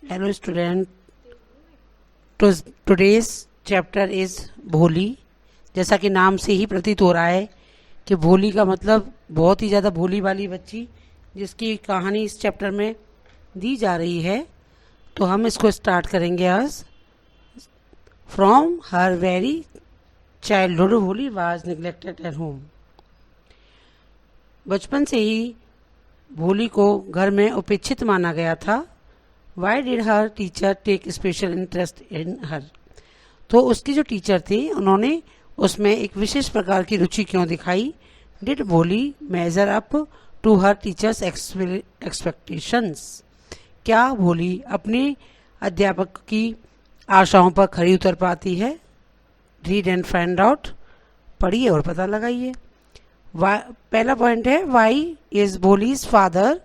Hello student, today's chapter is भोली। जैसा कि नाम से ही प्रतीत हो रहा है कि भोली का मतलब बहुत ही ज़्यादा भोली वाली बच्ची, जिसकी कहानी इस चैप्टर में दी जा रही है। तो हम इसको स्टार्ट करेंगे आज। फ्रॉम हर वेरी चाइल्डहुड भोली वाज निगलेक्टेड एट होम। बचपन से ही भोली को घर में उपेक्षित माना गया था। Why did her teacher take special interest in her. तो उसकी जो टीचर थी उन्होंने उसमें एक विशेष प्रकार की रुचि क्यों दिखाई। Did Bholi measure up to her teacher's expectations. क्या भोली अपने अध्यापक की आशाओं पर खरी उतर पाती है। Read and find out. पढ़िए और पता लगाइए। पहला पॉइंट है why is Bholi's father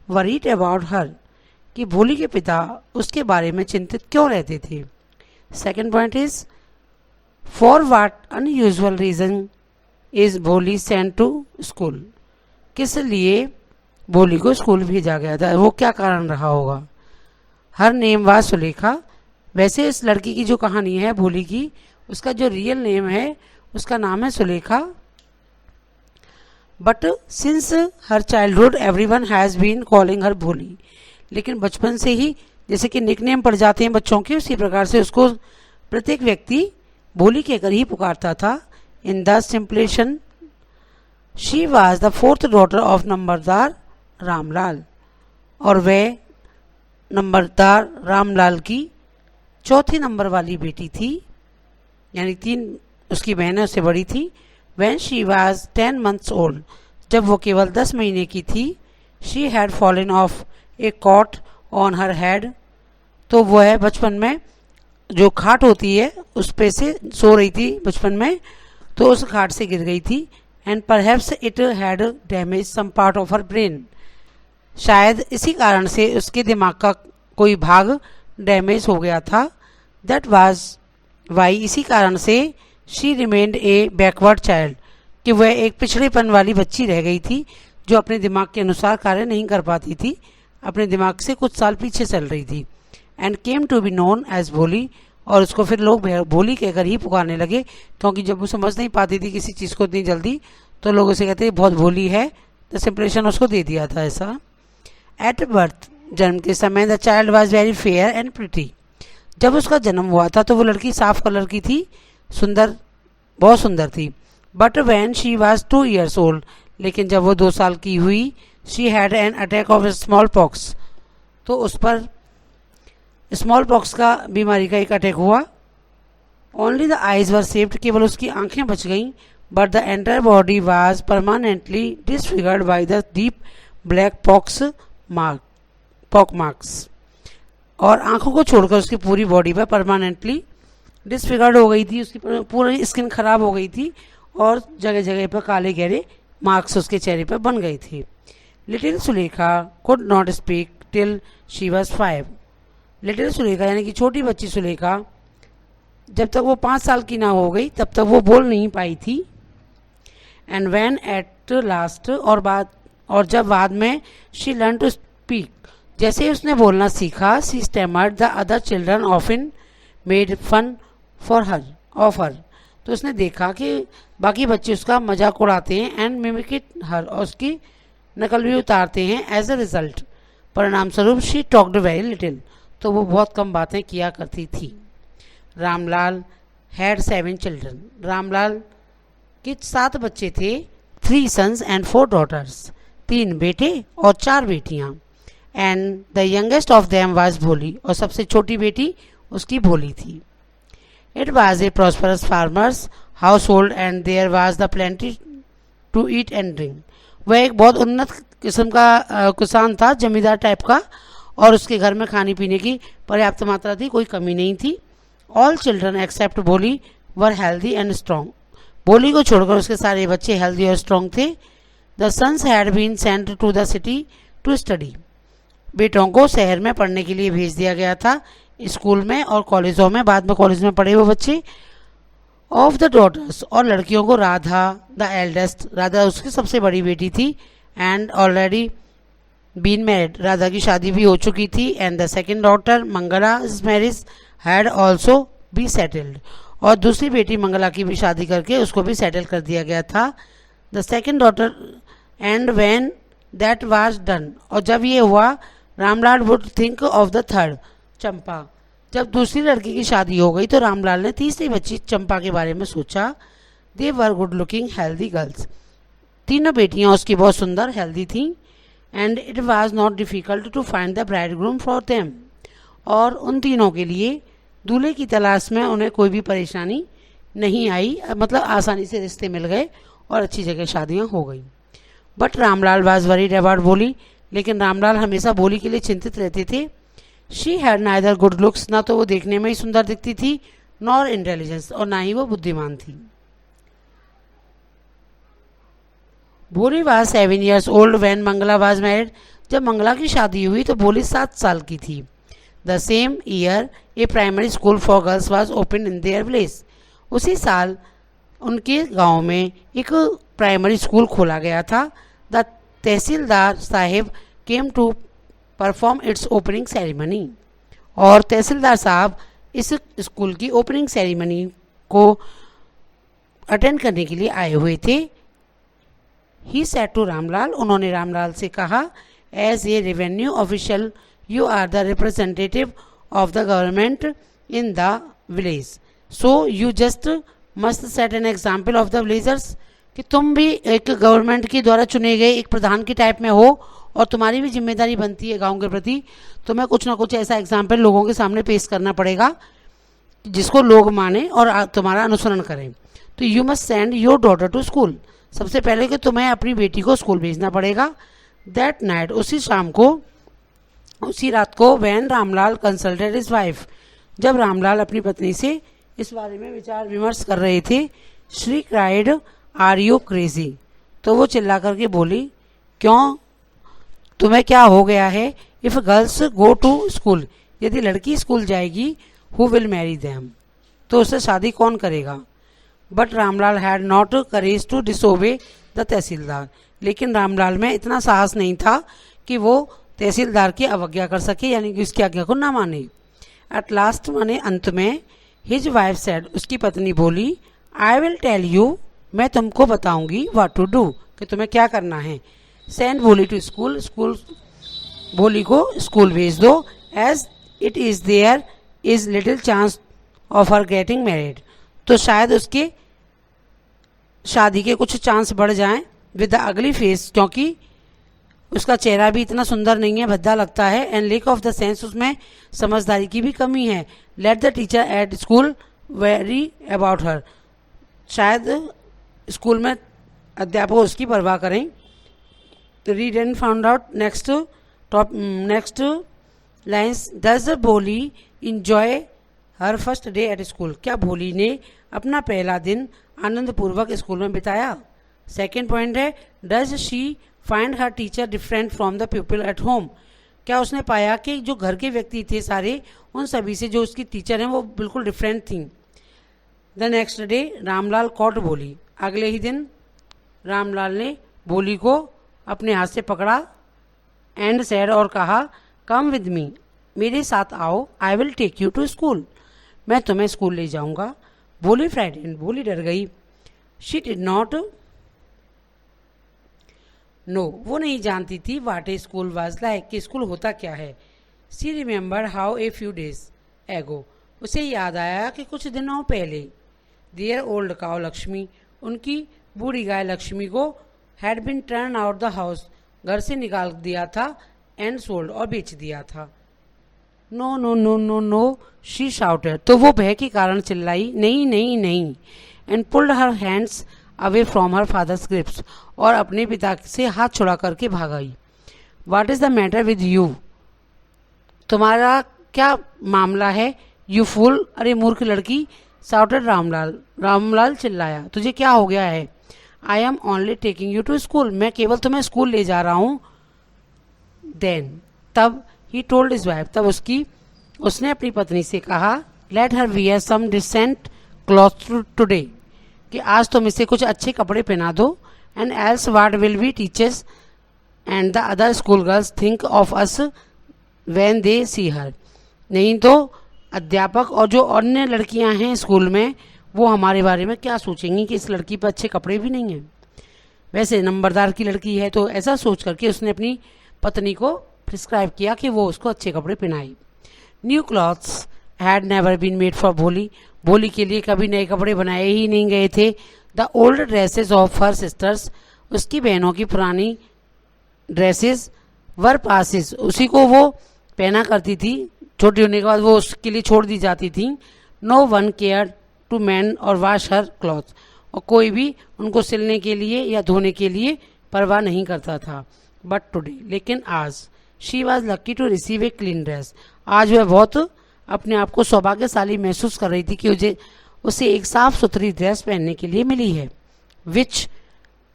worried about her, कि भोली के पिता उसके बारे में चिंतित क्यों रहते थे। Second point is for what unusual reason is Bholi sent to school. किस लिए भोली को स्कूल भेजा गया था, वो क्या कारण रहा होगा। हर नेम व सुलेखा। वैसे इस लड़की की जो कहानी है भोली की, उसका जो रियल नेम है उसका नाम है Sulekha. But since her childhood everyone has been calling her Bholi. लेकिन बचपन से ही जैसे कि निकनेम पड़ जाते हैं बच्चों के, उसी प्रकार से उसको प्रत्येक व्यक्ति भोली कहकर ही पुकारता था। इन द सिंपलेशन she was the fourth daughter of numberdar Ramlal, और वह नंबरदार रामलाल की चौथी नंबर वाली बेटी थी, यानी 3 उसकी बहनें उससे बड़ी थी। When she was 10 months old, जब वो केवल 10 महीने की थी, she had fallen of A caught on her head. तो वो है बचपन में जो खाट होती है उस पे से सो रही थी बचपन में, तो उस खाट से गिर गई थी। And perhaps it had damage some part of her brain. शायद इसी कारण से उसके दिमाग का कोई भाग डैमेज हो गया था। दैट वाज वाई, इसी कारण से she remained A backward child, कि वह एक पिछड़ेपन वाली बच्ची रह गई थी जो अपने दिमाग के अनुसार कार्य नहीं कर पाती थी, अपने दिमाग से कुछ साल पीछे चल रही थी। And came to be known as Bholi, और उसको फिर लोग भोली कहकर ही पुकारने लगे, क्योंकि जब वो समझ नहीं पाती थी किसी चीज़ को इतनी जल्दी, तो लोग उसे कहते बहुत भोली है, तो सिंपलेशन उसको दे दिया था ऐसा। एट बर्थ, जन्म के समय, the child was very fair and pretty. जब उसका जन्म हुआ था तो वो लड़की साफ कलर की थी, सुंदर, बहुत सुंदर थी। But when she was 2 years old, लेकिन जब वो 2 साल की हुई, she had an attack of small pox, तो उस पर स्मॉल पॉक्स का बीमारी का एक अटैक हुआ। Only the eyes were saved, केवल उसकी आंखें बच गईं। But the entire body was permanently disfigured by the deep black pock marks, और आंखों को छोड़कर उसकी पूरी बॉडी पर परमानेंटली डिसफिगर्ड हो गई थी, उसकी पूरी स्किन खराब हो गई थी, और जगह जगह पर काले गहरे मार्क्स उसके चेहरे पर बन गए थे। Little Sulekha could not speak till she was 5। Little Sulekha यानी कि छोटी बच्ची सुलेखा, जब तक वो 5 साल की ना हो गई तब तक वो बोल नहीं पाई थी। एंड व्हेन एट लास्ट, और जब बाद में शी लर्न टू स्पीक, जैसे ही उसने बोलना सीखा, she stammered. The other children often made fun for her of her, तो उसने देखा कि बाकी बच्चे उसका मजाक उड़ाते हैं। एंड मिमिक इट हर, और उसकी नकल भी उतारते हैं। एज अ रिजल्ट, परिणाम स्वरूप, शी टॉक्ड वेरी लिटिल, तो वो बहुत कम बातें किया करती थी। Ramlal had 7 children. रामलाल के 7 बच्चे थे। 3 sons एंड 4 daughters, 3 बेटे और 4 बेटियां। And the youngest of them was Bholi, और सबसे छोटी बेटी उसकी भोली थी। It was a prosperous farmer's household and there was the plenty to eat and drink. वह एक बहुत उन्नत किस्म का किसान था, जमींदार टाइप का, और उसके घर में खाने पीने की पर्याप्त मात्रा थी, कोई कमी नहीं थी। ऑल चिल्ड्रन एक्सेप्ट भोली वर हेल्दी एंड स्ट्रॉन्ग। भोली को छोड़कर उसके सारे बच्चे हेल्दी और स्ट्रॉन्ग थे। The sons had been sent to the city to study. बेटों को शहर में पढ़ने के लिए भेज दिया गया था, स्कूल में और कॉलेजों में, बाद में कॉलेज में पढ़े वो बच्चे। ऑफ द डॉटर्स, और लड़कियों को राधा द एल्डेस्ट, राधा उसकी सबसे बड़ी बेटी थी, and already been married, Radha की शादी भी हो चुकी थी, and the second daughter Mangala's marriage had also be settled, और दूसरी बेटी मंगला की भी शादी करके उसको भी सेटल कर दिया गया था। The second daughter, and when that was done, और जब ये हुआ, Ramlal would think of the third, Champa. जब दूसरी लड़की की शादी हो गई तो रामलाल ने तीसरी बच्ची चंपा के बारे में सोचा। They were good looking healthy girls, तीनों बेटियां उसकी बहुत सुंदर हेल्दी थीं, and it was not difficult to find the bridegroom for them, और उन तीनों के लिए दूल्हे की तलाश में उन्हें कोई भी परेशानी नहीं आई, मतलब आसानी से रिश्ते मिल गए और अच्छी जगह शादियां हो गई। But Ramlal was worried about बोली, लेकिन रामलाल हमेशा बोली के लिए चिंतित रहते थे। She had neither good looks, ना तो वो देखने में ही सुंदर दिखती थी, नॉर इंटेलिजेंस, और ना ही वो बुद्धिमान थी। Bholi was 7 years old when Mangla was married, जब मंगला की शादी हुई तो भोली 7 साल की थी। The same year A primary school for girls was open in their village, उसी साल उनके गांव में एक प्राइमरी स्कूल खोला गया था। The tehsildar sahib came to perform its opening ceremony, और तहसीलदार साहब इस स्कूल की ओपनिंग सेरेमनी को अटेंड करने के लिए आए हुए थे। ही सेड टू रामलाल, उन्होंने रामलाल से कहा, as a revenue official you are the representative of the government in the village, so you just must set an example of the villagers, कि तुम भी एक गवर्नमेंट के द्वारा चुने गए एक प्रधान की टाइप में हो, और तुम्हारी भी जिम्मेदारी बनती है गांव के प्रति, तुम्हें कुछ ना कुछ ऐसा एग्जाम्पल लोगों के सामने पेश करना पड़ेगा जिसको लोग माने और तुम्हारा अनुसरण करें। तो you must send your daughter to school, सबसे पहले कि तुम्हें अपनी बेटी को स्कूल भेजना पड़ेगा। दैट नाइट, उसी रात को, when Ramlal consulted his wife, जब रामलाल अपनी पत्नी से इस बारे में विचार विमर्श कर रहे थे, she cried, are you crazy, तो वो चिल्ला करके बोली, क्यों, तुम्हें क्या हो गया है। If girls go to school, यदि लड़की स्कूल जाएगी, हु विल मैरी देम, तो उससे शादी कौन करेगा। But Ramlal had not courage to disobey the tehsildar, लेकिन रामलाल में इतना साहस नहीं था कि वो तहसीलदार की अवज्ञा कर सके, यानी कि उसकी आज्ञा को ना माने। एट लास्ट, माने अंत में, हिज वाइफ सेड, उसकी पत्नी बोली, आई विल टेल यू, मैं तुमको बताऊंगी, व्हाट टू डू, कि तुम्हें क्या करना है। सेंड भोली टू स्कूल, भोली को स्कूल भेज दो, as it is there is little chance of her getting married, तो शायद उसके शादी के कुछ चांस बढ़ जाएं। विद द अगली फेस, क्योंकि उसका चेहरा भी इतना सुंदर नहीं है, भद्दा लगता है। And lack of the sense, उसमें समझदारी की भी कमी है। Let the teacher at school worry about her, शायद स्कूल में अध्यापक उसकी परवाह करें। Read and found out next lines. Does Bholi enjoy her first day at school, क्या भोली ने अपना पहला दिन आनंद पूर्वक स्कूल में बिताया। सेकेंड पॉइंट है, does she find her teacher different from the people at home, क्या उसने पाया कि जो घर के व्यक्ति थे सारे, उन सभी से जो उसकी टीचर हैं वो बिल्कुल डिफरेंट थी। The next day Ramlal caught Bholi, अगले ही दिन रामलाल ने भोली को अपने हाथ से पकड़ा, एंड सेड, और कहा, कम विद मी, मेरे साथ आओ, I will take you to school, मैं तुम्हें स्कूल ले जाऊंगा। भोली फ्राइटेंड, भोली डर गई। शी डिड नॉट नो, वो नहीं जानती थी what a school was like, कि स्कूल होता क्या है। She remembered how a few days ago, उसे याद आया कि कुछ दिनों पहले, देयर ओल्ड काउ लक्ष्मी, उनकी बूढ़ी गाय लक्ष्मी को, had been turn out the house, घर से निकाल दिया था, एंड सोल्ड, और बेच दिया था। No no no no no, she shouted, तो वो भय के कारण चिल्लाई, नहीं नहीं नहीं, and pulled her hands away from her father's grips, और अपने पिता से हाथ छुड़ा करके भाग गई। What is the matter with you, तुम्हारा क्या मामला है। यू फूल, अरे मूर्ख लड़की। शाउटेड रामलाल, रामलाल चिल्लाया, तुझे क्या हो गया है। I am only taking you to school, मैं केवल तुम्हें स्कूल ले जा रहा हूँ। देन, तब, ही टोल्ड हिज वाइफ, तब उसने अपनी पत्नी से कहा, let her wear some decent cloth today, कि आज तुम इसे कुछ अच्छे कपड़े पहना दो। And else what will be teachers, and the other school girls think of us when they see her. नहीं तो अध्यापक और जो अन्य लड़कियां हैं स्कूल में वो हमारे बारे में क्या सोचेंगी कि इस लड़की पर अच्छे कपड़े भी नहीं हैं। वैसे नंबरदार की लड़की है तो ऐसा सोच करके उसने अपनी पत्नी को प्रिस्क्राइब किया कि वो उसको अच्छे कपड़े पहनाए। New clothes had never been made for Bholi. Bholi के लिए कभी नए कपड़े बनाए ही नहीं गए थे। The old dresses of her sisters, उसकी बहनों की पुरानी ड्रेसेस वर पासिस, उसी को वो पहना करती थी, छोटी होने के बाद वो उसके लिए छोड़ दी जाती थी। No one care to mend और वाश हर क्लॉथ, और कोई भी उनको सिलने के लिए या धोने के लिए परवाह नहीं करता था। बट टुडे, लेकिन आज, she was lucky to receive a clean dress, आज वह बहुत अपने आप को सौभाग्यशाली महसूस कर रही थी कि उसे एक साफ सुथरी ड्रेस पहनने के लिए मिली है। Which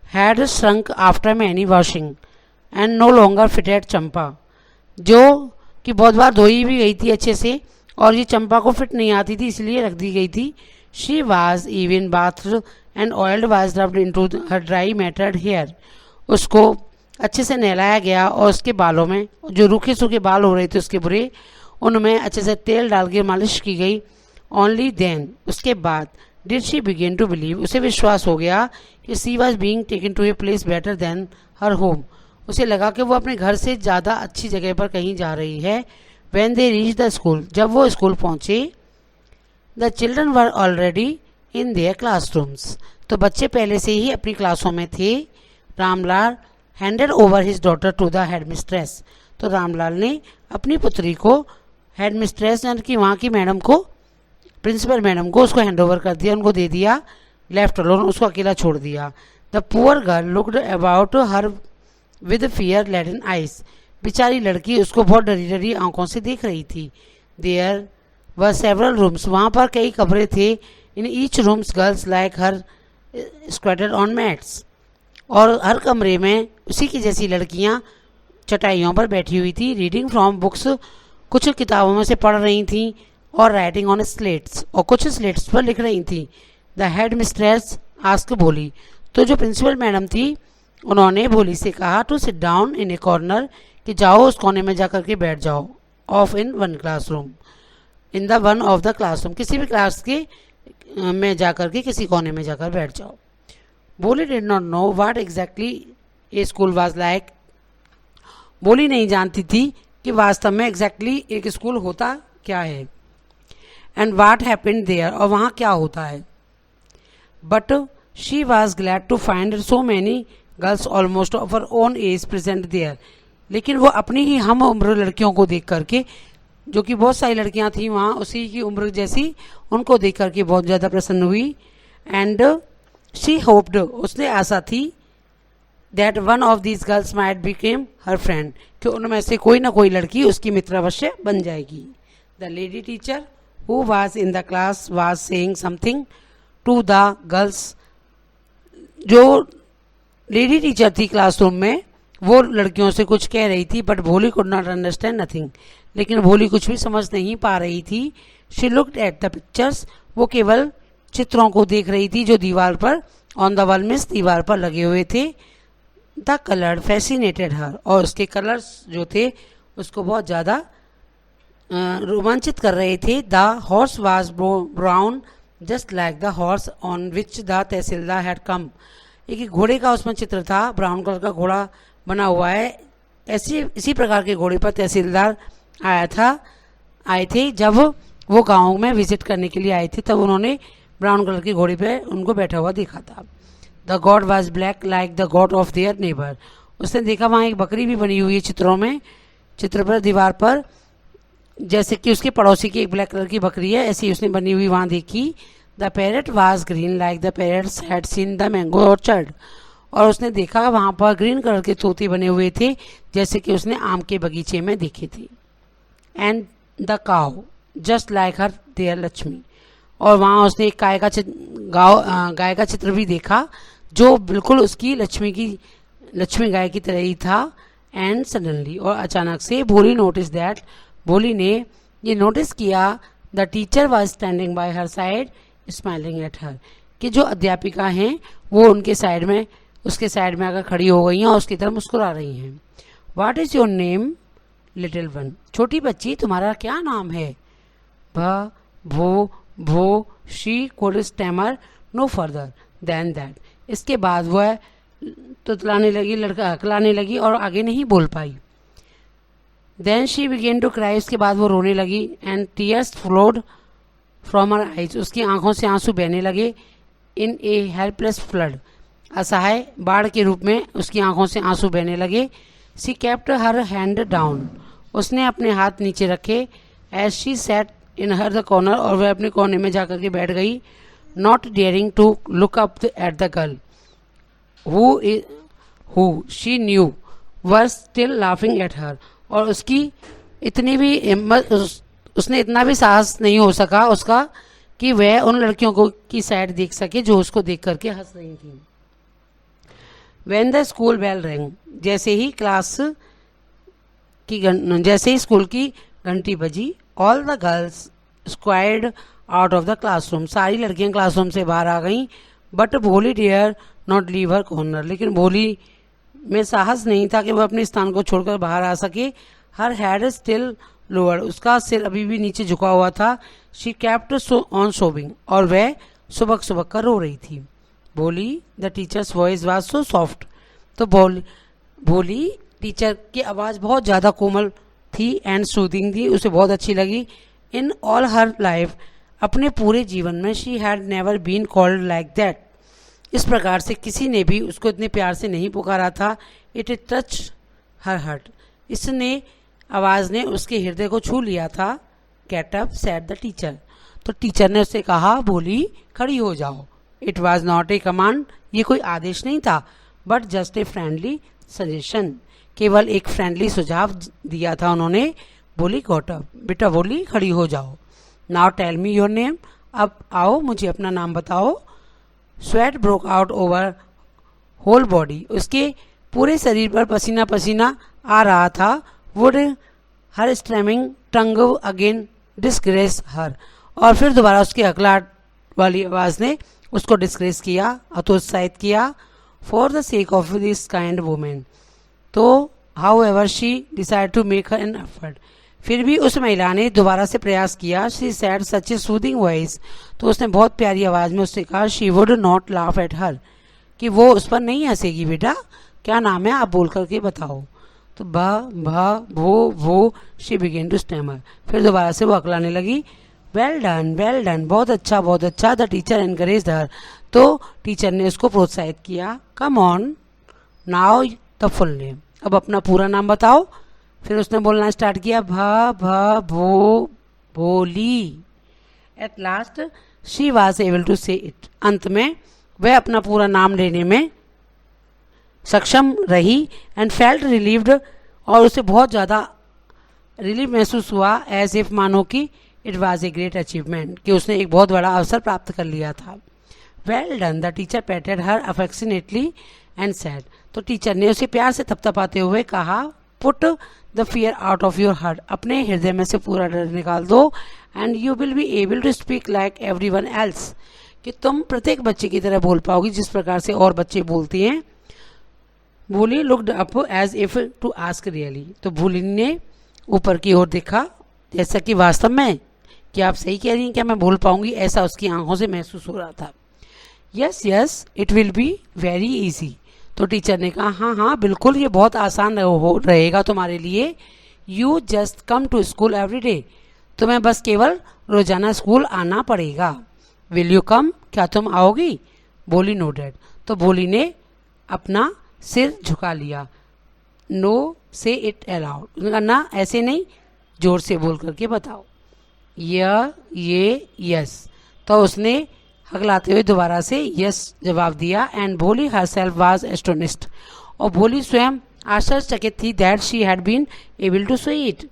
had shrunk after many washing and no longer fitted Champa, जो कि बहुत बार धोई भी गई थी अच्छे से और ये चंपा को फिट नहीं आती थी इसलिए रख दी गई थी। She was even bathed and oiled was rubbed into her dry matted hair, उसको अच्छे से नहलाया गया और उसके बालों में जो रूखे सूखे बाल हो रहे थे उसके बुरे, उनमें अच्छे से तेल डाल के मालिश की गई। ओनली देन, उसके बाद, did she begin to believe, उसे विश्वास हो गया कि she was being taken to a place better than her home, उसे लगा कि वो अपने घर से ज़्यादा अच्छी जगह पर कहीं जा रही है। When they reached the school, जब वो स्कूल पहुँचे, the children were already in their classrooms, तो बच्चे पहले से ही अपनी क्लासों में थे। Ramlal handed over his daughter to the headmistress, तो रामलाल ने अपनी पुत्री को हेडमिस्ट्रेस यानी कि वहाँ की मैडम को, प्रिंसिपल मैडम को उसको हैंड ओवर कर दिया, उनको दे दिया, लेफ्ट अलोन, उसको अकेला छोड़ दिया। The poor girl looked about her with fear laden eyes, बेचारी लड़की उसको बहुत डरी डरी आंखों से देख रही थी। देयर वर सेवरल रूम्स, वहाँ पर कई कमरे थे। In each rooms girls like her squatted on mats, और हर कमरे में उसी की जैसी लड़कियाँ चटाइयों पर बैठी हुई थी। रीडिंग फ्रॉम बुक्स, कुछ किताबों में से पढ़ रही थी, और राइटिंग ऑन स्लेट्स, और कुछ स्लेट्स पर लिख रही थी। द हेड मिस्ट्रेस आस्क भोली, तो जो प्रिंसिपल मैडम थी उन्होंने भोली से कहा to sit down in a corner, कि जाओ उस कोने में जाकर के बैठ जाओ। Of in one classroom, in the one of the classroom, किसी भी क्लास के में जाकर के किसी कोने में जाकर बैठ जाओ। भोली did not know what exactly A school was like, भोली नहीं जानती थी कि वास्तव में एग्जैक्टली एक स्कूल होता क्या है, एंड व्हाट हैपेंड देयर, और वहाँ क्या होता है। But she was glad to find so many girls almost of her own age present there, लेकिन वो अपनी ही हम उम्र लड़कियों को देख करके, जो कि बहुत सारी लड़कियां थी वहाँ उसी की उम्र जैसी, उनको देख करके बहुत ज़्यादा प्रसन्न हुई। एंड शी होप्ड, उसने आशा थी, that one of these girls might became her friend, कि उनमें से कोई ना कोई लड़की उसकी मित्र अवश्य बन जाएगी। The lady teacher who was in the class was saying something to the girls, जो लेडी टीचर थी क्लासरूम में वो लड़कियों से कुछ कह रही थी। बट भोली कुड नॉट अंडरस्टैंड नथिंग, लेकिन भोली कुछ भी समझ नहीं पा रही थी। She looked at the pictures, वो केवल चित्रों को देख रही थी जो दीवार पर, ऑन द वॉल मीन्स दीवार पर लगे हुए थे। द कलर फैसिनेटेड हर, और उसके कलर्स जो थे उसको बहुत ज़्यादा रोमांचित कर रहे थे। The horse was brown just like the horse on which the tehsildar had come, एक घोड़े का उसमें चित्र था, ब्राउन कलर का घोड़ा बना हुआ है, इसी प्रकार के घोड़े पर तहसीलदार आए थे जब वो गांव में विजिट करने के लिए आए थे, तब उन्होंने ब्राउन कलर के घोड़े पे उनको बैठा हुआ देखा था। The God was black like the God of their neighbour, उसने देखा वहाँ एक बकरी भी बनी हुई है चित्रों में, चित्र पर दीवार पर, जैसे कि उसके पड़ोसी की एक ब्लैक कलर की बकरी है ऐसी उसने बनी हुई वहाँ देखी। The parrot was green like the parrots had seen the mango orchard, और उसने देखा वहाँ पर ग्रीन कलर के तोते बने हुए थे जैसे कि उसने आम के बगीचे में देखे थे। And the cow just like her there Lakshmi, और वहाँ उसने एक गाय का चित्र भी देखा जो बिल्कुल उसकी लक्ष्मी गाय की तरह ही था। एंड सडनली, और अचानक से, भोली नोटिस दैट, भोली ने ये नोटिस किया, the teacher was standing bye her side smiling at her, कि जो अध्यापिका हैं वो उनके साइड में उसके साइड में आकर खड़ी हो गई हैं और उसकी तरफ मुस्कुरा रही हैं। What is your name little one, छोटी बच्ची तुम्हारा क्या नाम है? भ भो भो she could stammer no further than that, इसके बाद वह तुतलाने लगी, लड़का हकलाने लगी और आगे नहीं बोल पाई। Then she began to cry, उसके बाद वो रोने लगी। And tears flowed from her eyes, उसकी आंखों से आंसू बहने लगे। इन ए हेल्पलेस फ्लड, असहाय बाढ़ के रूप में उसकी आंखों से आंसू बहने लगे। She kept her hand down, उसने अपने हाथ नीचे रखे। As she sat in her the corner, और वह अपने कोने में जाकर के बैठ गई। Not daring to look up at the girl who she knew was still laughing at her, और उसकी इतनी भी हिम्मत, उसने इतना भी साहस नहीं हो सका उसका कि वह उन लड़कियों को की साइड देख सके जो उसको देख करके हंस रही थी। When the school bell rang, जैसे ही स्कूल की घंटी बजी, all the girls squared out of the classroom, सारी लड़कियां क्लासरूम से बाहर आ गईं। But Bholi dare not leave her corner, लेकिन भोली में साहस नहीं था कि वह अपने स्थान को छोड़कर बाहर आ सके। हर हैड स्टिल लोअर, उसका सिर अभी भी नीचे झुका हुआ था। शी कैप्ट ऑन सोबिंग, और वह सुबक सुबक कर रो रही थी। भोली the teachers voice was so soft, तो भोली टीचर की आवाज़ बहुत ज़्यादा कोमल थी एंड सूदिंग थी, उसे बहुत अच्छी लगी। इन ऑल हर लाइफ, अपने पूरे जीवन में, she had never been called like that, इस प्रकार से किसी ने भी उसको इतने प्यार से नहीं पुकारा था। इट टच हर हार्ट, इसने आवाज़ ने उसके हृदय को छू लिया था। Get up said the teacher, तो टीचर ने उससे कहा, बोली खड़ी हो जाओ। It was not a command, ये कोई आदेश नहीं था, but just a friendly suggestion, केवल एक फ्रेंडली सुझाव दिया था उन्होंने। बोली गॉट अप, बेटा बोली खड़ी हो जाओ। Now tell me your name, अब आओ मुझे अपना नाम बताओ। Sweat broke out over whole body, उसके पूरे शरीर पर पसीना पसीना आ रहा था। Would her stammering tongue again disgrace her, और फिर दोबारा उसकी हकलाहट वाली आवाज़ ने उसको डिस्ग्रेस किया, हतोत्साहित किया। For the sake of this kind women, तो however she decide to make her an effort, फिर भी उस महिला ने दोबारा से प्रयास किया। She said such a soothing voice, तो उसने बहुत प्यारी आवाज़ में उससे कहा, she would not laugh at her, कि वो उस पर नहीं हंसेगी। बेटा क्या नाम है आप बोल करके बताओ। तो भो भो शी बिगेन टू स्टैमर, फिर दोबारा से वो अकलाने लगी। वेल डन, बहुत अच्छा। द टीचर एनकरेज्ड हर, तो टीचर ने उसको प्रोत्साहित किया। Come on now the full name, अब अपना पूरा नाम बताओ। फिर उसने बोलना स्टार्ट किया, भो Bholi. At last she was able to say it, अंत में वह अपना पूरा नाम लेने में सक्षम रही। एंड फेल्ट रिलीव्ड, और उसे बहुत ज़्यादा रिलीफ महसूस हुआ। एज इफ, मानो कि it was a great achievement, कि उसने एक बहुत बड़ा अवसर प्राप्त कर लिया था। Well done, the teacher patted her affectionately and said, तो टीचर ने उसे प्यार से थपथपाते हुए कहा, put the fear out of your heart, अपने हृदय में से पूरा डर निकाल दो। And you will be able to speak like everyone else, कि तुम प्रत्येक बच्चे की तरह बोल पाओगी जिस प्रकार से और बच्चे बोलते हैं। Bholi looked up as if to ask really, तो भोली ने ऊपर की ओर देखा जैसा कि वास्तव में, कि आप सही कह रही हैं, क्या मैं बोल पाऊंगी, ऐसा उसकी आंखों से महसूस हो रहा था। Yes it will be very easy, तो टीचर ने कहा, हाँ बिल्कुल, ये बहुत आसान रहेगा तुम्हारे लिए। You just come to school every day, तुम्हें बस केवल रोजाना स्कूल आना पड़ेगा। विल यू कम, क्या तुम आओगी? बोली नोडेड, तो भोली ने अपना सिर झुका लिया। नो से इट अलाउड, ना ऐसे नहीं, जोर से बोल करके बताओ। ये यस, तो उसने हकलाते हुए दोबारा से यस जवाब दिया। एंड भोली हर सेल्फ वॉज एस्टोनिस्ड, और भोली स्वयं आश्चर्यचकित थी। That she had been able to say it,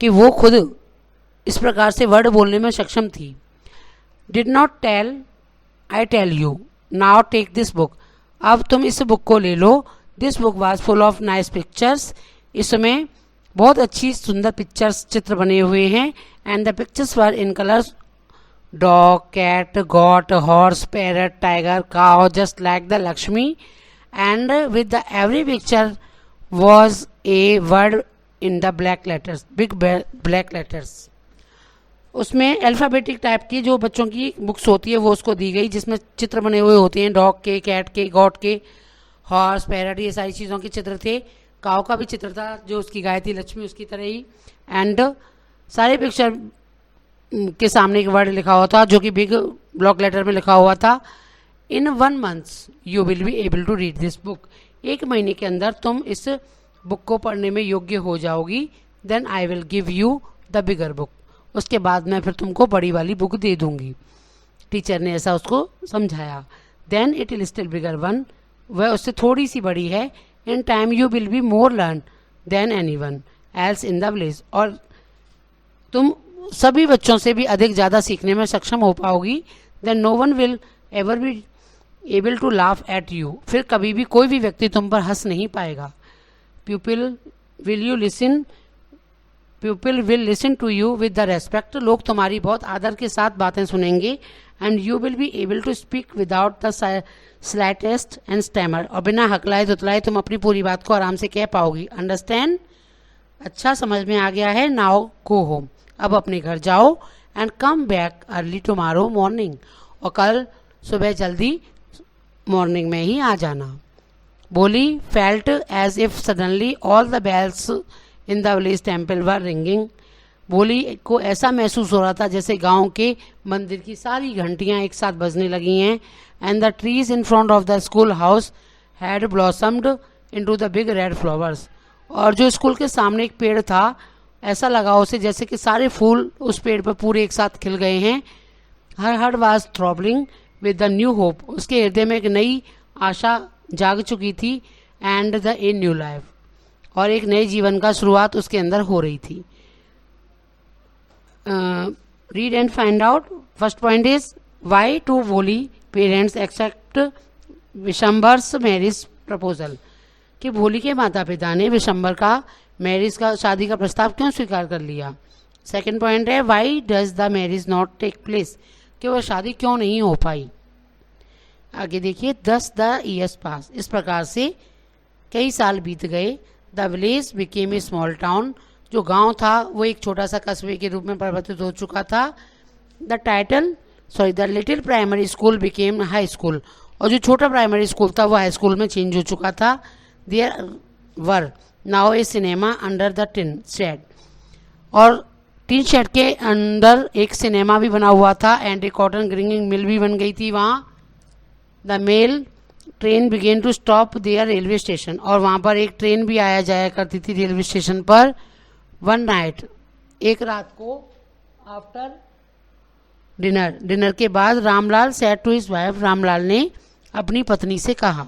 कि वो खुद इस प्रकार से वर्ड बोलने में सक्षम थी। Did not tell, I tell you, now take this book, अब तुम इस बुक को ले लो। This book was full of nice pictures, इसमें बहुत अच्छी सुंदर पिक्चर्स, चित्र बने हुए हैं। And the pictures were in colours, dog, cat, goat, horse, parrot, tiger, cow, just like the Lakshmi and with the every picture was a word in the black letters, big black letters. उसमें alphabetic type की जो बच्चों की books होती है वो उसको दी गई, जिसमें चित्र बने हुए होते हैं, डॉग के, कैट के, गॉट के, हॉर्स, पैरट, ये सारी चीज़ों के चित्र थे। काऊ का भी चित्र था, जो उसकी गाय थी लक्ष्मी, उसकी तरह ही। एंड सारे पिक्चर के सामने एक वर्ड लिखा हुआ था जो कि बिग ब्लॉक लेटर में लिखा हुआ था, in 1 month you will be able to read this book. 1 महीने के अंदर तुम इस बुक को पढ़ने में योग्य हो जाओगी। Then I will give you the bigger book, उसके बाद मैं फिर तुमको बड़ी वाली बुक दे दूंगी। टीचर ने ऐसा उसको समझाया। Then it'll still bigger one, वह उससे थोड़ी सी बड़ी है। In time you will be more learn than any one else in the village, और तुम सभी बच्चों से भी अधिक ज़्यादा सीखने में सक्षम हो पाओगी। Then no one will ever be able to laugh at you, फिर कभी भी कोई भी व्यक्ति तुम पर हंस नहीं पाएगा। People will listen to you with the respect, लोग तुम्हारी बहुत आदर के साथ बातें सुनेंगे। And you will be able to speak without the slightest and stammer, और बिना हकलाए दुतलाए तुम अपनी पूरी बात को आराम से कह पाओगी। अंडरस्टैंड, अच्छा समझ में आ गया है। नाउ गो होम, अब अपने घर जाओ। And come back early tomorrow morning, और कल सुबह जल्दी मॉर्निंग में ही आ जाना। Bholi felt as if suddenly all the bells in the village temple were ringing, Bholi को ऐसा महसूस हो रहा था जैसे गांव के मंदिर की सारी घंटियां एक साथ बजने लगी हैं। And the trees in front of the school house had blossomed into the big red flowers, और जो स्कूल के सामने एक पेड़ था, ऐसा लगा उसे जैसे कि सारे फूल उस पेड़ पर पूरे एक साथ खिल गए हैं। Her heart was throbbing with the new hope, उसके हृदय में एक नई आशा जाग चुकी थी। And the a new life, और एक नए जीवन का शुरुआत उसके अंदर हो रही थी। Read and find out. First point is why to Bholi parents accept Vishambar's marriage proposal, कि भोली के माता पिता ने विशंबर का मैरिज का शादी का प्रस्ताव क्यों स्वीकार कर लिया। सेकंड पॉइंट है why does the marriage not take place, कि वह शादी क्यों नहीं हो पाई। आगे देखिए, 10 द ईयर्स पास, इस प्रकार से कई साल बीत गए। The village became a small town, जो गांव था वो एक छोटा सा कस्बे के रूप में परिवर्तित हो चुका था। The little primary school became high school, और जो छोटा प्राइमरी स्कूल था वो हाई स्कूल में चेंज हो चुका था। There were now a cinema under the tin shed, और टीन शेड के अंदर एक सिनेमा भी बना हुआ था। एंड ए कॉटन ग्रिंगिंग मिल भी बन गई थी वहाँ। The mail train began to stop there railway station, और वहाँ पर एक ट्रेन भी आया जाया करती थी रेलवे स्टेशन पर। वन नाइट, एक रात को, आफ्टर डिनर के बाद, Ramlal said to his wife, Ramlal ने अपनी पत्नी से कहा,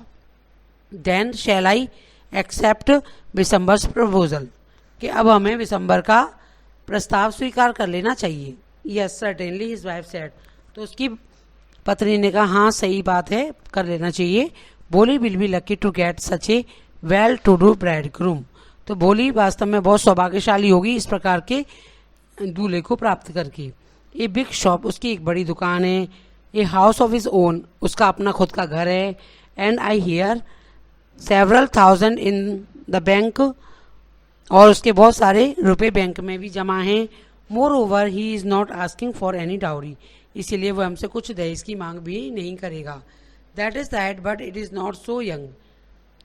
then shall I accept Bishamber's proposal, कि अब हमें विशंबर का प्रस्ताव स्वीकार कर लेना चाहिए। Yes certainly his wife said, तो उसकी पत्नी ने कहा हाँ सही बात है, कर लेना चाहिए। Bholi will be lucky to get such a well to do bridegroom, तो बोली वास्तव में बहुत सौभाग्यशाली होगी इस प्रकार के दूल्हे को प्राप्त करके। ए बिग शॉप, उसकी एक बड़ी दुकान है। A house of his own, उसका अपना खुद का घर है। And I hear several thousand in the bank, और उसके बहुत सारे रुपए बैंक में भी जमा हैं। More over he is not asking for any dowry, इसीलिए वो हमसे कुछ दहेज की मांग भी नहीं करेगा। That is that but it is not so young,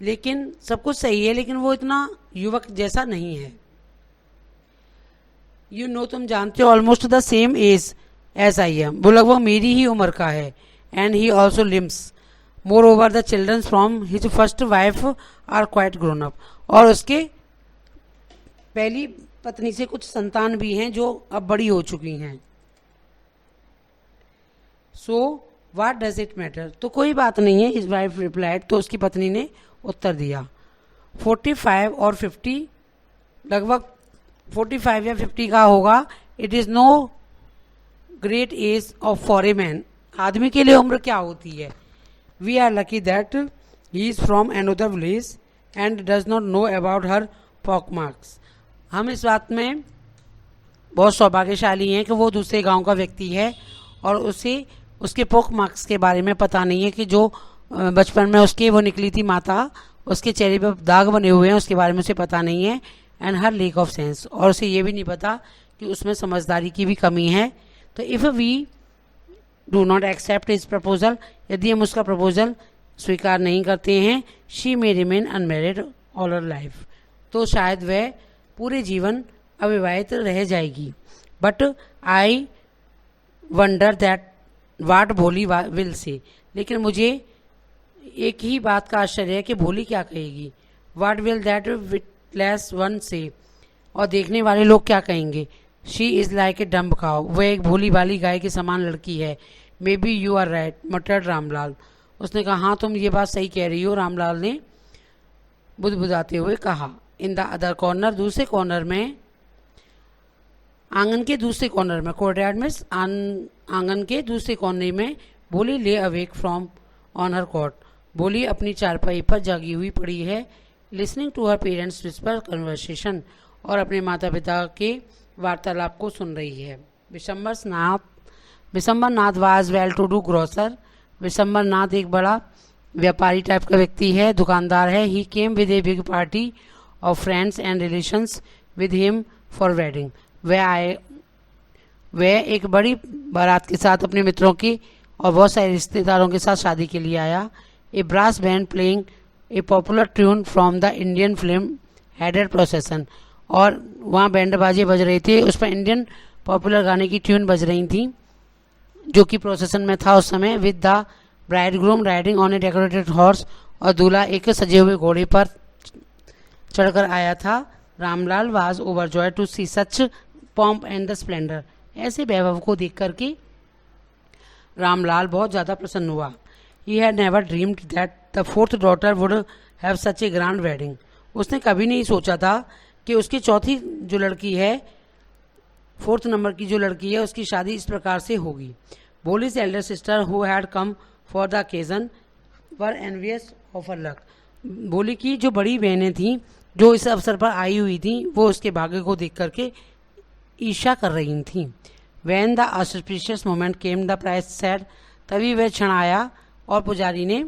लेकिन सब कुछ सही है लेकिन वो इतना युवक जैसा नहीं है। यू नो, तुम जानते हो, almost the same age as I am, वो लगभग मेरी ही उम्र का है। And he also limps, moreover the children from his first wife are quite grown up, और उसके पहली पत्नी से कुछ संतान भी हैं जो अब बड़ी हो चुकी हैं। So what does it matter, तो कोई बात नहीं है, हिज वाइफ रिप्लाइड, तो उसकी पत्नी ने उत्तर दिया। 45 और 50, लगभग 45 या 50 का होगा। It is no great age of for a man, आदमी के लिए उम्र क्या होती है। We are lucky that he is from another village and does not know about her pock marks, हम इस बात में बहुत सौभाग्यशाली हैं कि वो दूसरे गांव का व्यक्ति है और उसे उसके पॉक मार्क्स के बारे में पता नहीं है कि जो बचपन में उसके वो निकली थी माता, उसके चेहरे पर दाग बने हुए हैं, उसके बारे में उसे पता नहीं है। And her lake of sense, और उसे ये भी नहीं पता कि उसमें समझदारी की भी कमी है। तो if we do not accept his proposal, यदि हम उसका प्रपोजल स्वीकार नहीं करते हैं, she may remain unmarried all her life, तो शायद वह पूरे जीवन अविवाहित रह जाएगी। But I wonder that what Bholi will से, लेकिन मुझे एक ही बात का आश्चर्य है कि भोली क्या कहेगी। What will that witless one say, और देखने वाले लोग क्या कहेंगे। She is like a dumb cow, वह एक भोली भाली गाय के समान लड़की है। Maybe you are right muttered Ramlal, उसने कहा हाँ तुम ये बात सही कह रही हो, रामलाल ने बुदबुदाते हुए कहा। इन द अदर कॉर्नर, दूसरे कॉर्नर में, आंगन के दूसरे कॉर्नर में, कोर्टयार्ड में आंगन के दूसरे कोने में, Bholi lay awake from on her cot, Bholi अपनी चारपाई पर जागी हुई पड़ी है। Listening to her parents whisper conversation, और अपने माता पिता के वार्तालाप को सुन रही है। Bishamber Nath was well to do grocer, Bishamber Nath एक बड़ा व्यापारी टाइप का व्यक्ति है, दुकानदार है। He came with a big party of friends and relations with him for wedding, वह एक बड़ी बारात के साथ अपने मित्रों की और बहुत सारे रिश्तेदारों के साथ शादी के लिए आया। A brass band playing a popular tune from the Indian film headed procession, और वहाँ बैंड बाजे बज रहे थे, उस पर इंडियन पॉपुलर गाने की ट्यून बज रही थी जो कि प्रोसेसन में था उस समय। With the bride groom riding on A decorated horse, और दूल्हा एक सजे हुए घोड़े पर चढ़कर आया था। Ramlal was overjoyed to see such pomp and the splendour, ऐसे वैभव को देख करके रामलाल बहुत ज़्यादा प्रसन्न हुआ। He had never dreamed that the fourth daughter would have such A grand wedding, उसने कभी नहीं सोचा था कि उसकी चौथी जो लड़की है, फोर्थ नंबर की जो लड़की है, उसकी शादी इस प्रकार से होगी। Bholi's Elder sister who had come for the occasion were envious of her luck, भोली की जो बड़ी बहनें थीं जो इस अवसर पर आई हुई थीं, वो उसके भाग्य को देख करके ईर्ष्या कर रही थीं। When the auspicious moment came the price said, तभी वह क्षण आया और पुजारी ने,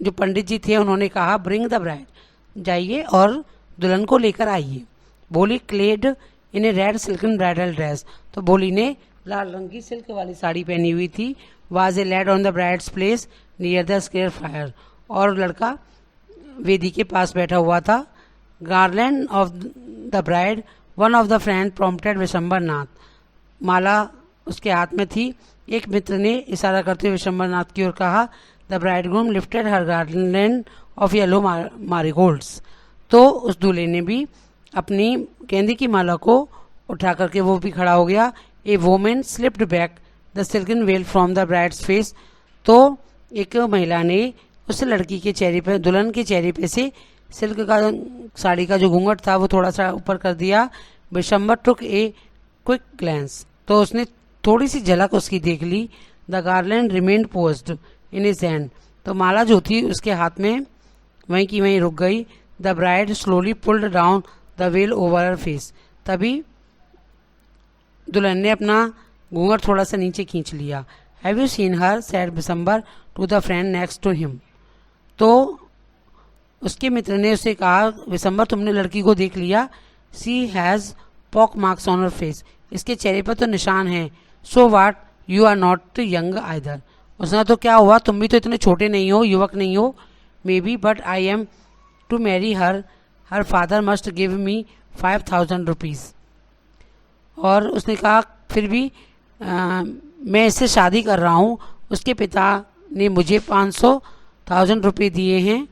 जो पंडित जी थे, उन्होंने कहा ब्रिंग द ब्राइड, जाइए और दुल्हन को लेकर आइए। भोली क्लेड इन ए रेड सिल्कन ब्राइडल ड्रेस, तो भोली ने लाल रंग की सिल्क वाली साड़ी पहनी हुई थी। Was a lad on the bride's place near the square fire, और लड़का वेदी के पास बैठा हुआ था। Garland of the bride one of the friend prompted Bishamber Nath, माला उसके हाथ में थी। एक मित्र ने इशारा करते हुए विशंबर नाथ की ओर कहा। The bridegroom lifted her garland of yellow marigolds, तो उस दूल्हे ने भी अपनी गेंदे की माला को उठा करके वो भी खड़ा हो गया। A women slipped back the silken veil from the bride's face, तो एक महिला ने उस लड़की के चेहरे पे, दुल्हन के चेहरे पे से सिल्क का साड़ी का जो घूंघट था वो थोड़ा सा ऊपर कर दिया। Vishambar took a quick glance, तो उसने थोड़ी सी झलक उसकी देख ली। The garland remained poised in his hand, तो माला जो थी उसके हाथ में वहीं की वहीं रुक गई। The bride slowly pulled down the well over her face, तभी दुल्हन ने अपना घूंघट थोड़ा सा नीचे खींच लिया। Have you seen her said Vishambar to the friend next to him, तो उसके मित्र ने उसे कहा विशंबर तुमने लड़की को देख लिया। She has pock marks on her face, इसके चेहरे पर तो निशान हैं। So what you are not young either, उसने तो क्या हुआ, तुम भी तो इतने छोटे नहीं हो, युवक नहीं हो। Maybe but I am to marry her, her father must give me 5000 rupees, और उसने कहा फिर भी मैं इससे शादी कर रहा हूँ, उसके पिता ने मुझे 500,000 रुपये दिए हैं।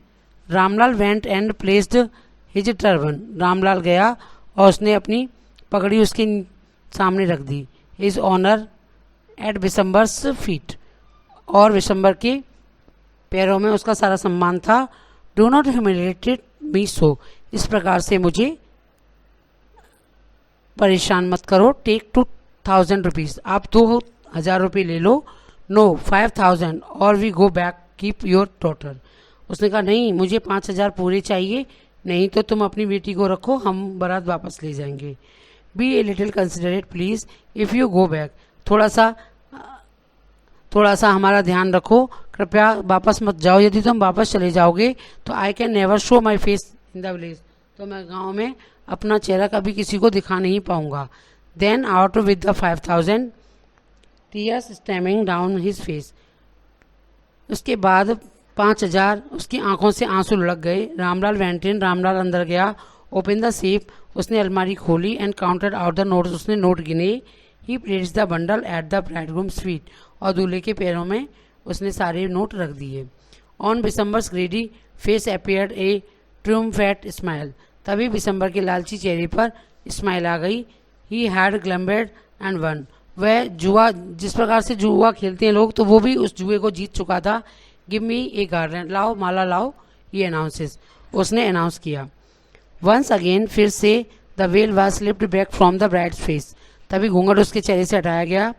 Ramlal went and placed his turban, Ramlal गया और उसने अपनी पगड़ी उसके सामने रख दी। हिज ऑनर एट विशंबर्स फीट, और विशंबर के पैरों में उसका सारा सम्मान था। डो नॉट ह्यूमिलेटेड मी सो, इस प्रकार से मुझे परेशान मत करो। टेक 2000 रुपीज़, आप 2000 रुपये ले लो। नो 5000 और we go back keep your daughter, उसने कहा नहीं मुझे 5000 पूरे चाहिए, नहीं तो तुम अपनी बेटी को रखो, हम बारात वापस ले जाएंगे। Be a little considerate please if you go back, थोड़ा सा हमारा ध्यान रखो, कृपया वापस मत जाओ, यदि तुम वापस चले जाओगे तो I can never show my face in the village, तो मैं गाँव में अपना चेहरा कभी किसी को दिखा नहीं पाऊंगा। Then out with the 5,000 tears stemming down his face, उसके बाद 5,000 उसकी आंखों से आंसू लुढ़क गए। रामलाल वेंट इन, रामलाल अंदर गया। ओपन द सेफ, उसने अलमारी खोली। And counted out the notes, उसने नोट गिने। He placed the bundle at the bridegroom's feet, और दूल्हे के पैरों में उसने सारे नोट रख दिए। On Bisambar's greedy face appeared a triumphant smile, तभी बिसम्बर के लालची चेहरे पर स्माइल आ गई। He had gambled and won, वह जुआ, जिस प्रकार से जुआ खेलते हैं लोग, तो वो भी उस जुए को जीत चुका था। गिव मी ए गार्लैंड, लाओ माला लाओ, ये अनाउंसेस, उसने अनाउंस किया। वंस अगेन, फिर से the well was slipped back from the bride's face, तभी घूंघट उसके चेहरे से हटाया गया।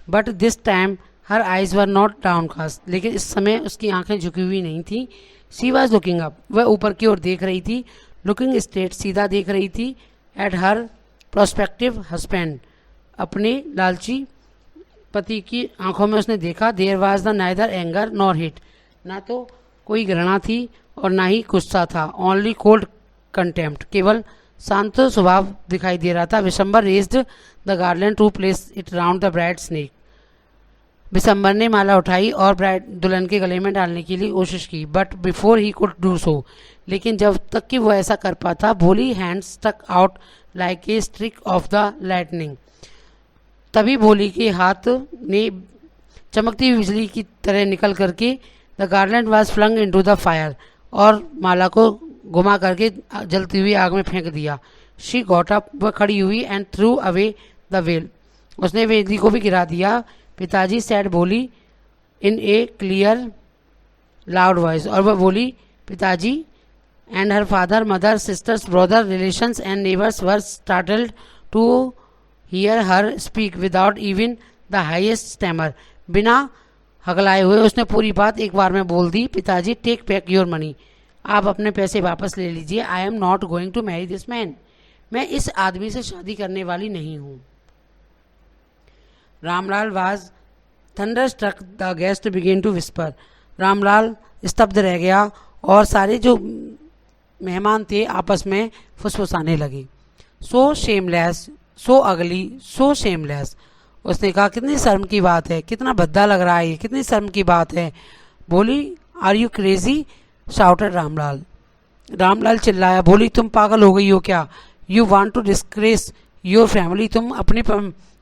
But this time her eyes were not downcast, लेकिन इस समय उसकी आंखें झुकी हुई नहीं थी। शी वॉज लुकिंग अप, वह ऊपर की ओर देख रही थी। लुकिंग स्ट्रेट, सीधा देख रही थी। एट हर प्रोस्पेक्टिव हस्बैंड, अपने लालची पति की आंखों में उसने देखा। There was the neither anger nor hate, ना तो कोई घृणा थी और ना ही गुस्सा था। ओनली कोल्ड कंटेम्प्ट, केवल शांत स्वभाव दिखाई दे रहा था। Bisambar raised the garland to place it round the bride's neck, Bisambar ने माला उठाई और ब्राइड दुल्हन के गले में डालने के लिए कोशिश की। But before he could do so, लेकिन जब तक कि वो ऐसा कर पाता, Bholi hands stuck out like a streak of the lightning, तभी भोली के हाथ ने चमकती हुई बिजली की तरह निकल करके the garland was flung into the fire, और माला को घुमा करके जलती हुई आग में फेंक दिया। शी गॉट अप, वह खड़ी हुई। And threw away the veil, उसने वेदी को भी गिरा दिया। पिताजी said Bholi in a clear loud voice, और वह बोली, पिताजी and her father, mother, sisters, brother, relations and neighbours were startled to hear her speak without even the highest stammer, बिना हगलाए हुए उसने पूरी बात एक बार में बोल दी। पिताजी, टेक बैक योर मनी, आप अपने पैसे वापस ले लीजिए। I am not going to marry this man, मैं इस आदमी से शादी करने वाली नहीं हूँ। Ramlal was thunderstruck, the guest began to whisper, Ramlal स्तब्ध रह गया और सारे जो मेहमान थे आपस में फुसफुसाने लगे। सो शेमलेस, सो अगली, सो शेमलेस, उसने कहा, कितनी शर्म की बात है, कितना भद्दा लग रहा है ये, कितनी शर्म की बात है। Bholi, are you crazy, shouted Ramlal, Ramlal चिल्लाया। बोली, तुम पागल हो गई हो क्या? You want to disgrace your family, तुम अपने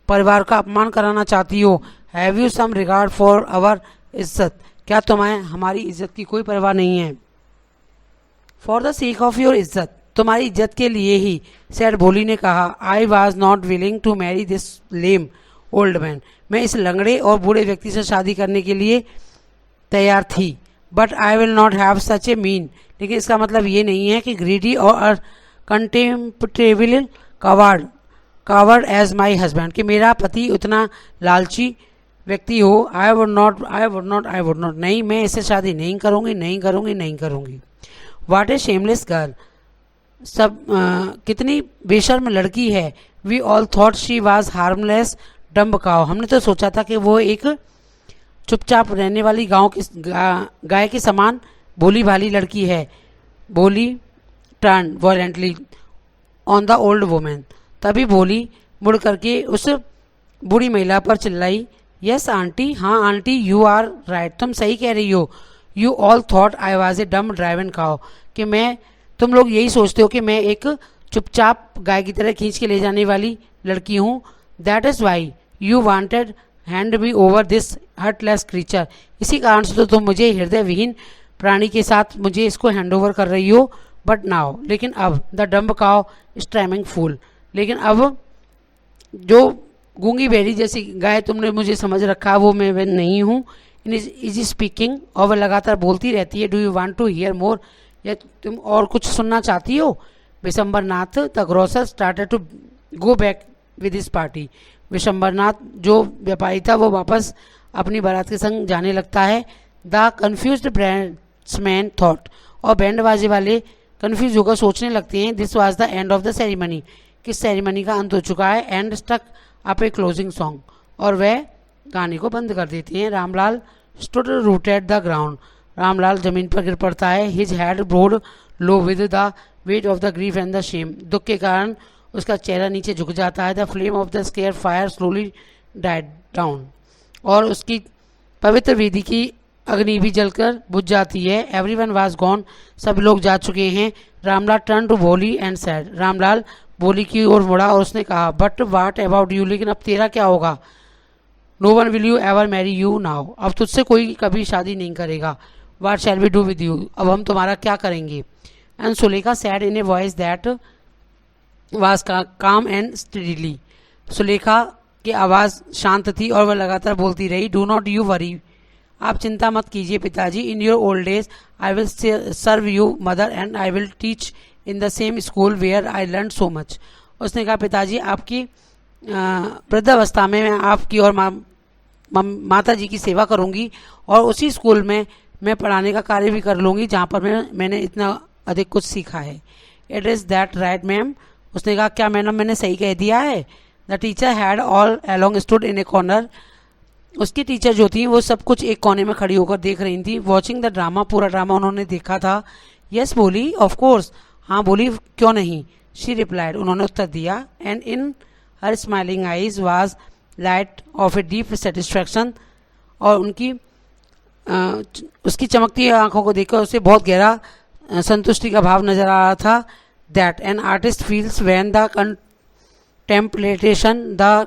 परिवार का अपमान कराना चाहती हो। Have you some regard for our इज्जत, क्या तुम्हें हमारी इज्जत की कोई परवाह नहीं है? For the sake of your इज्जत, तुम्हारी इज्जत के लिए ही, सैड भोली ने कहा। I was not willing to marry this lame old man, मैं इस लंगड़े और बूढ़े व्यक्ति से शादी करने के लिए तैयार थी। But I will not have such A mean, लेकिन इसका मतलब ये नहीं है कि ग्रीडी और कंटेम्पटेबल कावर्ड एज माई हस्बैंड, कि मेरा पति उतना लालची व्यक्ति हो। आई वुड नॉट, नहीं, मैं इससे शादी नहीं करूँगी। वाट ए शेमलेस गर्ल, सब कितनी बेशर्म लड़की है। We all thought she was harmless dumb cow, हमने तो सोचा था कि वो एक चुपचाप रहने वाली गाय के समान भोली भाली लड़की है। Bholi turn violently on the old woman, तभी भोली मुड़ करके उस बूढ़ी महिला पर चिल्लाई। यस आंटी, हाँ आंटी, यू आर राइट, तुम सही कह रही हो। You all thought I was a dumb driven cow, कि तुम लोग यही सोचते हो कि मैं एक चुपचाप गाय की तरह खींच के ले जाने वाली लड़की हूँ। That is why you wanted hand me over this heartless creature, इसी कारण से तो तुम मुझे हृदय विहीन प्राणी के साथ मुझे इसको हैंड ओवर कर रही हो। बट नाउ, लेकिन अब, द डम्ब काउ स्ट्रैमिंग फूल, लेकिन अब जो गूंगी बहरी जैसी गाय तुमने मुझे समझ रखा, वो मैं नहीं हूँ। इन इज स्पीकिंग, और वह लगातार बोलती रहती है। Do you want to hear more, या तुम और कुछ सुनना चाहती हो? Vishambarnath the grocer started to go back with his party, Vishambarnath जो व्यापारी था वो वापस अपनी बारात के संग जाने लगता है। द कन्फ्यूज्ड ब्राइड्समैन थॉट, और बैंड बाजे वाले कन्फ्यूज होकर सोचने लगते हैं। This was the end of the ceremony, किस सेरेमनी का अंत हो चुका है। And stuck up a closing song, और वह गाने को बंद कर देते हैं। Ramlal stood rooted the ground. Ramlal जमीन पर गिर पड़ता है. His head bowed low with the weight of the grief and the shame. दुख के कारण उसका चेहरा नीचे झुक जाता है. The flame of the sacred fire slowly died down. और उसकी पवित्र वेदी की अग्नि भी जलकर बुझ जाती है. Everyone was gone. सब लोग जा चुके हैं. रामलाल turned to भोली and said. रामलाल भोली की ओर मुड़ा और उसने कहा, But what about you? लेकिन अब तेरा क्या होगा? No one will you ever marry you now. अब तुझसे कोई कभी शादी नहीं करेगा. What shall we do with you? अब हम तुम्हारा क्या करेंगे? And Sulekha said in a voice that was calm and steadily. Sulekha की आवाज़ शांत थी और वह लगातार बोलती रही, Do not you worry. आप चिंता मत कीजिए पिताजी. In your old days I will serve you mother and I will teach in the same school where I learned so much. उसने कहा, पिताजी आपकी वृद्धावस्था में मैं आपकी और माता जी की सेवा करूंगी और उसी स्कूल में मैं पढ़ाने का कार्य भी कर लूँगी जहाँ पर मैंने इतना अधिक कुछ सीखा है. It is that right ma'am. उसने कहा, क्या मैडम मैंने सही कह दिया है? The teacher had all along stood in a corner. उसकी टीचर जो थी वो सब कुछ एक कोने में खड़ी होकर देख रही थी. Watching the drama. पूरा ड्रामा उन्होंने देखा था. यस बोली. Of course. हाँ बोली, क्यों नहीं. She replied. उन्होंने उत्तर दिया. And in her smiling eyes was light of a deep satisfaction. और उसकी चमकती आंखों को देखकर उसे बहुत गहरा संतुष्टि का भाव नजर आ रहा था. That an artist feels when the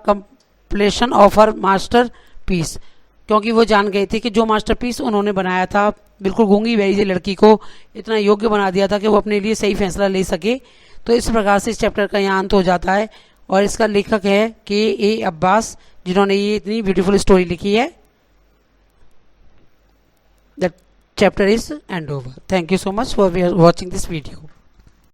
completion of her masterpiece. क्योंकि वो जान गए थे कि जो मास्टर पीस उन्होंने बनाया था, बिल्कुल गूंगी बहरी लड़की को इतना योग्य बना दिया था कि वो अपने लिए सही फैसला ले सके. तो इस प्रकार से इस चैप्टर का यहाँ अंत हो जाता है. और इसका लेखक है K.A. अब्बास, जिन्होंने ये इतनी ब्यूटीफुल स्टोरी लिखी है. The chapter is end over. Thank you so much for watching this video.